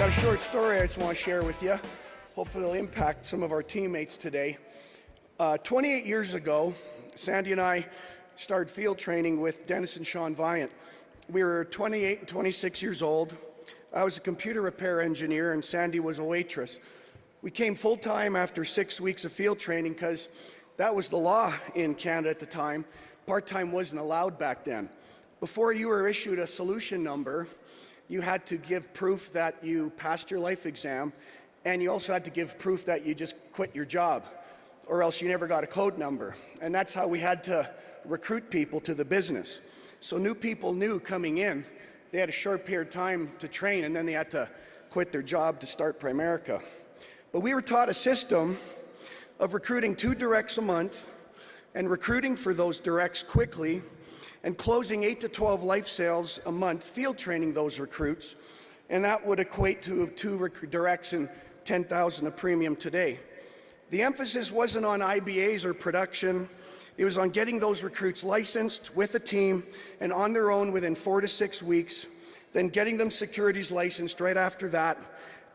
Got a short story I just want to share with you. Hopefully it'll impact some of our teammates today. 28 years ago, Sandy and I started field training with Dennis and Sean Viant. We were 28 and 26 years old. I was a computer repair engineer and Sandy was a waitress. We came full-time after 6 weeks of field training because that was the law in Canada at the time. Part-time wasn't allowed back then. Before you were issued a solution number, you had to give proof that you passed your life exam, and you also had to give proof that you just quit your job, or else you never got a code number. And that's how we had to recruit people to the business. So new people knew coming in, they had a short period of time to train, and then they had to quit their job to start Primerica. But we were taught a system of recruiting 2 directs a month, and recruiting for those directs quickly, and closing 8 to 12 life sales a month, field training those recruits, and that would equate to 2 directs and $10,000 a premium today. The emphasis wasn't on IBAs or production, it was on getting those recruits licensed with a team and on their own within 4 to 6 weeks, then getting them securities licensed right after that,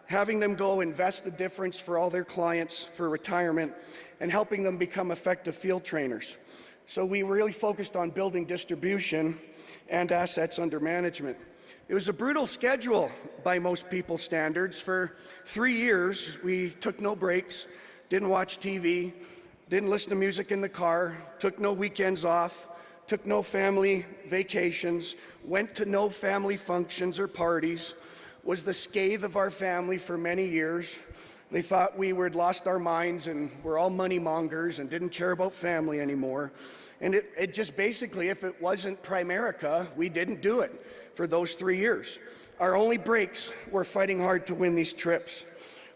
having them go invest the difference for all their clients for retirement, and helping them become effective field trainers. So we really focused on building distribution and assets under management. It was a brutal schedule by most people's standards. For 3 years, we took no breaks, didn't watch TV, didn't listen to music in the car, took no weekends off, took no family vacations, went to no family functions or parties, was the scathe of our family for many years. They thought we had lost our minds and were all money mongers and didn't care about family anymore. And it just basically, if it wasn't Primerica, we didn't do it for those 3 years. Our only breaks were fighting hard to win these trips.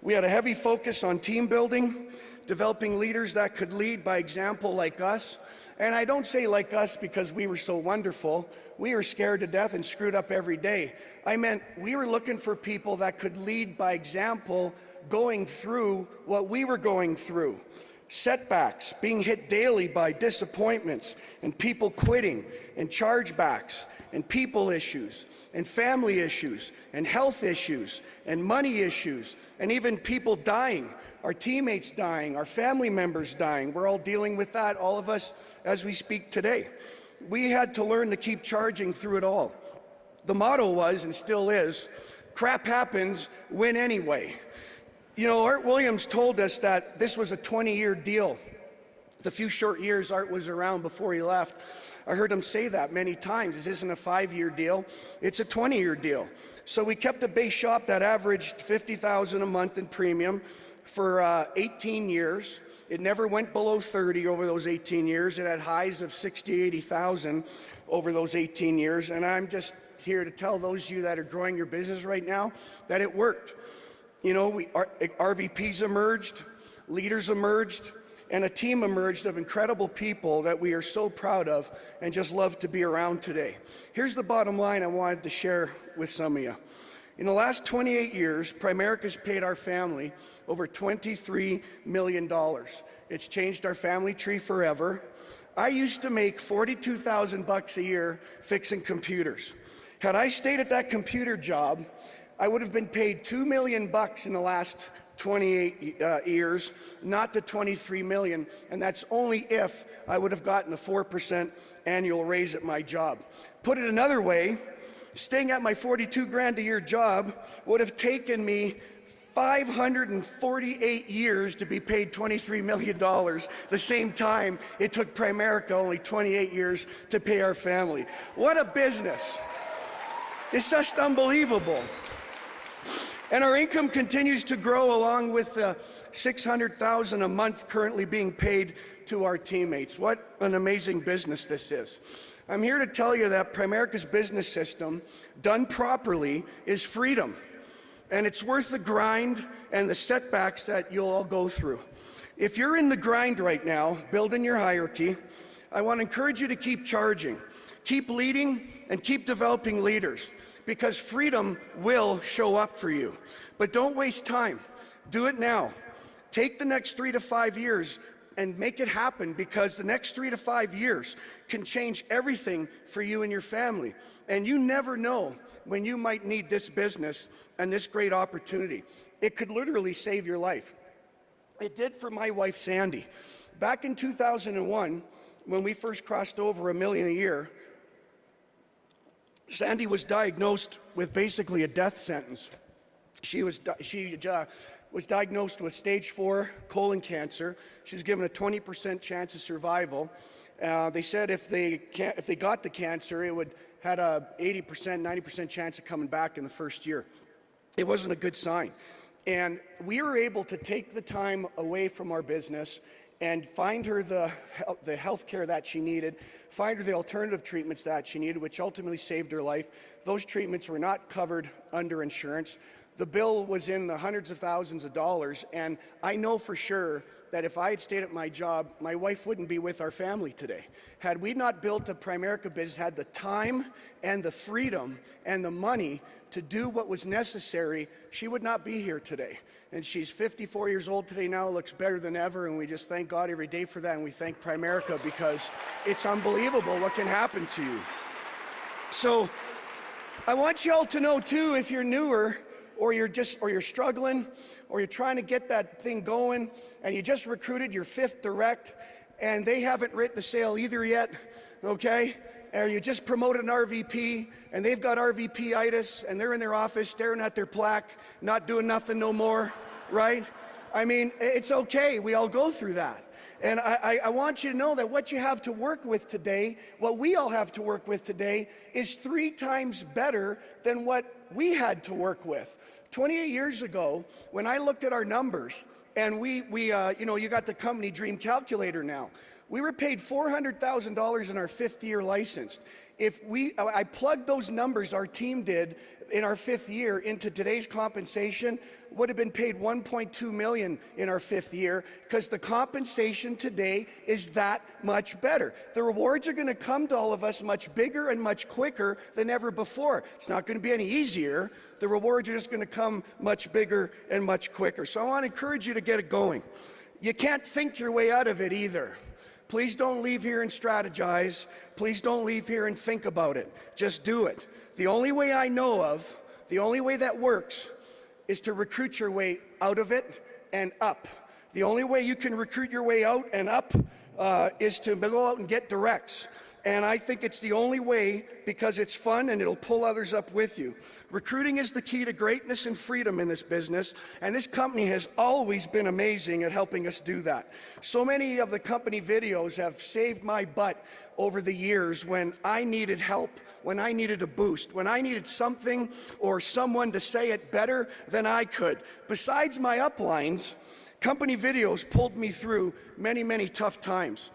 We had a heavy focus on team building, developing leaders that could lead by example like us. And I don't say like us because we were so wonderful. We were scared to death and screwed up every day. I meant we were looking for people that could lead by example, going through what we were going through. Setbacks, being hit daily by disappointments and people quitting and chargebacks and people issues and family issues and health issues and money issues and even people dying, our teammates dying, our family members dying. We're all dealing with that, all of us, as we speak today. We had to learn to keep charging through it all. The motto was, and still is, crap happens, win anyway. You know, Art Williams told us that this was a 20-year deal. The few short years Art was around before he left, I heard him say that many times. This isn't a 5-year deal, it's a 20-year deal. So we kept a base shop that averaged $50,000 a month in premium for 18 years. It never went below 30 over those 18 years. It had highs of 60, 80,000 over those 18 years. And I'm just here to tell those of you that are growing your business right now that it worked. You know, RVPs emerged, leaders emerged, and a team emerged of incredible people that we are so proud of and just love to be around today. Here's the bottom line I wanted to share with some of you. In the last 28 years, Primerica's paid our family over $23 million. It's changed our family tree forever. I used to make $42,000 a year fixing computers. Had I stayed at that computer job, I would have been paid $2 million in the last 28 years, not the $23 million, and that's only if I would have gotten a 4% annual raise at my job. Put it another way, staying at my 42 grand a year job would have taken me 548 years to be paid $23 million, the same time it took Primerica only 28 years to pay our family. What a business. It's just unbelievable. And our income continues to grow along with the $600,000 a month currently being paid to our teammates. What an amazing business this is. I'm here to tell you that Primerica's business system, done properly, is freedom. And it's worth the grind and the setbacks that you'll all go through. If you're in the grind right now, building your hierarchy, I want to encourage you to keep charging, keep leading, and keep developing leaders, because freedom will show up for you. But don't waste time. Do it now. Take the next 3 to 5 years and make it happen, because the next 3 to 5 years can change everything for you and your family. And you never know when you might need this business and this great opportunity. It could literally save your life. It did for my wife, Sandy. Back in 2001, when we first crossed over $1 million a year, Sandy was diagnosed with basically a death sentence. She was diagnosed with stage 4 colon cancer. She was given a 20% chance of survival. They said if they got the cancer, it would had a 80%, 90% chance of coming back in the first year. It wasn't a good sign. And we were able to take the time away from our business and find her the health care that she needed, find her the alternative treatments that she needed, which ultimately saved her life. Those treatments were not covered under insurance. The bill was in the hundreds of thousands of dollars, and I know for sure that if I had stayed at my job, my wife wouldn't be with our family today. Had we not built a Primerica business, had the time and the freedom and the money to do what was necessary, she would not be here today. And she's 54 years old today now, looks better than ever, and we just thank God every day for that, and we thank Primerica, because it's unbelievable what can happen to you. So I want you all to know too, if you're newer, or you're struggling, or you're trying to get that thing going, and you just recruited your 5th direct, and they haven't written a sale either yet, okay? Or you just promoted an RVP, and they've got RVP-itis, and they're in their office staring at their plaque, not doing nothing no more, right? I mean, it's okay. We all go through that. And I want you to know that what you have to work with today, what we all have to work with today, is 3 times better than what we had to work with. 28 years ago, when I looked at our numbers, and you got the company Dream Calculator now, we were paid $400,000 in our 5th year licensed. I plugged those numbers our team did in our 5th year into today's compensation, would have been paid $1.2 million in our 5th year, because the compensation today is that much better. The rewards are going to come to all of us much bigger and much quicker than ever before. It's not going to be any easier. The rewards are just going to come much bigger and much quicker. So I want to encourage you to get it going. You can't think your way out of it either. Please don't leave here and strategize. Please don't leave here and think about it. Just do it. The only way I know of, the only way that works, is to recruit your way out of it and up. The only way you can recruit your way out and up is to go out and get directs. And I think it's the only way, because it's fun and it'll pull others up with you. Recruiting is the key to greatness and freedom in this business, and this company has always been amazing at helping us do that. So many of the company videos have saved my butt over the years when I needed help, when I needed a boost, when I needed something or someone to say it better than I could. Besides my uplines, company videos pulled me through many, many tough times.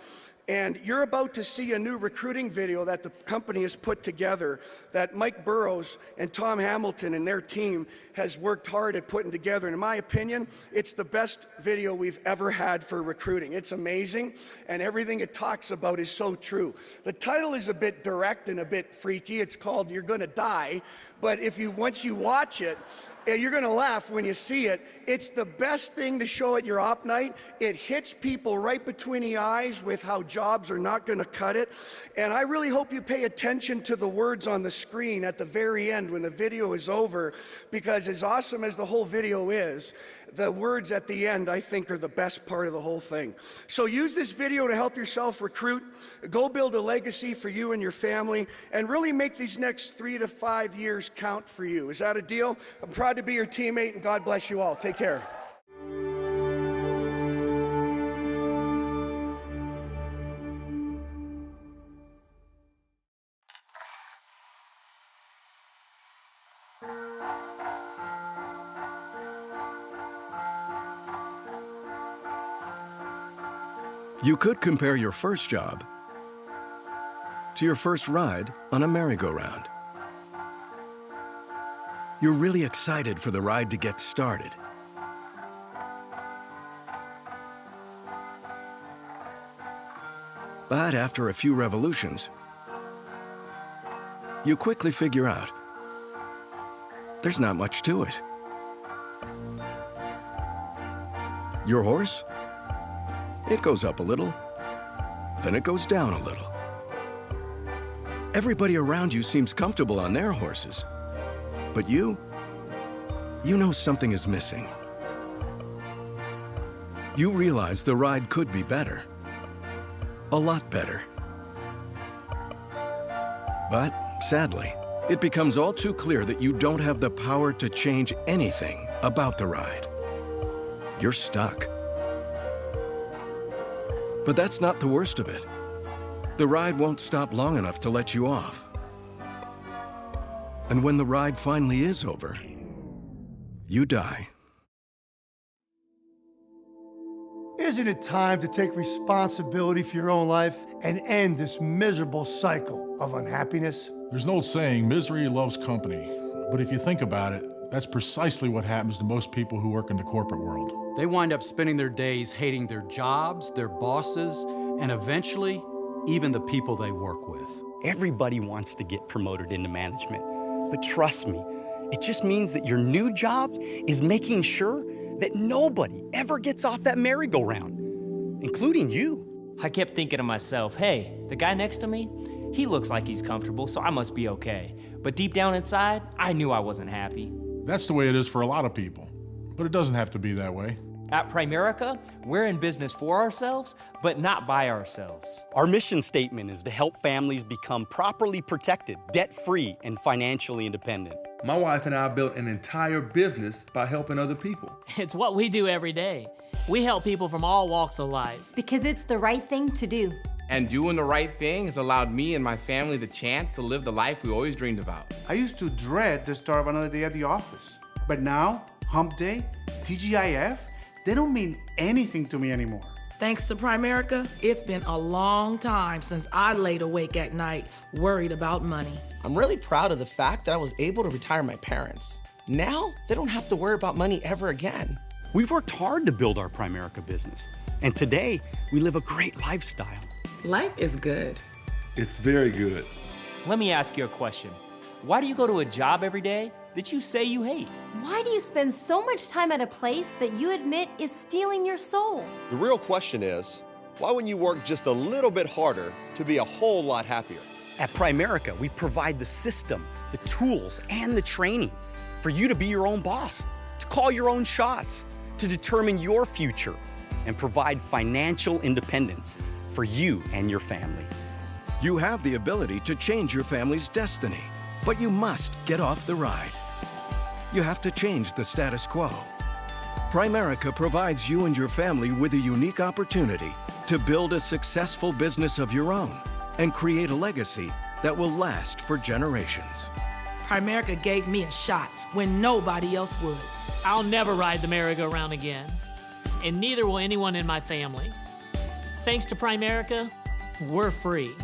And you're about to see a new recruiting video that the company has put together that Mike Burrows and Tom Hamilton and their team has worked hard at putting together. And in my opinion, it's the best video we've ever had for recruiting. It's amazing, and everything it talks about is so true. The title is a bit direct and a bit freaky. It's called You're Gonna Die, but once you watch it, you're going to laugh when you see it. It's the best thing to show at your op night. It hits people right between the eyes with how jobs are not going to cut it. And I really hope you pay attention to the words on the screen at the very end when the video is over, because as awesome as the whole video is, the words at the end, I think, are the best part of the whole thing. So use this video to help yourself recruit, go build a legacy for you and your family, and really make these next 3 to 5 years count for you. Is that a deal? I'm proud to be your teammate, and God bless you all. Take care. You could compare your first job to your first ride on a merry-go-round. You're really excited for the ride to get started. But after a few revolutions, you quickly figure out there's not much to it. Your horse It goes up a little, then it goes down a little. Everybody around you seems comfortable on their horses. But you know something is missing. You realize the ride could be better. A lot better. But, sadly, it becomes all too clear that you don't have the power to change anything about the ride. You're stuck. But that's not the worst of it. The ride won't stop long enough to let you off. And when the ride finally is over, you die. Isn't it time to take responsibility for your own life and end this miserable cycle of unhappiness? There's an old saying, misery loves company. But if you think about it, that's precisely what happens to most people who work in the corporate world. They wind up spending their days hating their jobs, their bosses, and eventually, even the people they work with. Everybody wants to get promoted into management. But trust me, it just means that your new job is making sure that nobody ever gets off that merry-go-round, including you. I kept thinking to myself, hey, the guy next to me, he looks like he's comfortable, so I must be okay. But deep down inside, I knew I wasn't happy. That's the way it is for a lot of people. But it doesn't have to be that way. At Primerica, we're in business for ourselves, but not by ourselves. Our mission statement is to help families become properly protected, debt-free, and financially independent. My wife and I built an entire business by helping other people. It's what we do every day. We help people from all walks of life. Because it's the right thing to do. And doing the right thing has allowed me and my family the chance to live the life we always dreamed about. I used to dread the start of another day at the office. But now, hump day, TGIF, they don't mean anything to me anymore. Thanks to Primerica, it's been a long time since I laid awake at night worried about money. I'm really proud of the fact that I was able to retire my parents. Now, they don't have to worry about money ever again. We've worked hard to build our Primerica business, and today we live a great lifestyle. Life is good. It's very good. Let me ask you a question. Why do you go to a job every day that you say you hate? Why do you spend so much time at a place that you admit is stealing your soul? The real question is, why wouldn't you work just a little bit harder to be a whole lot happier? At Primerica, we provide the system, the tools, and the training for you to be your own boss, to call your own shots, to determine your future, and provide financial independence for you and your family. You have the ability to change your family's destiny, but you must get off the ride. You have to change the status quo. Primerica provides you and your family with a unique opportunity to build a successful business of your own and create a legacy that will last for generations. Primerica gave me a shot when nobody else would. I'll never ride the merry-go-round again, and neither will anyone in my family. Thanks to Primerica, we're free.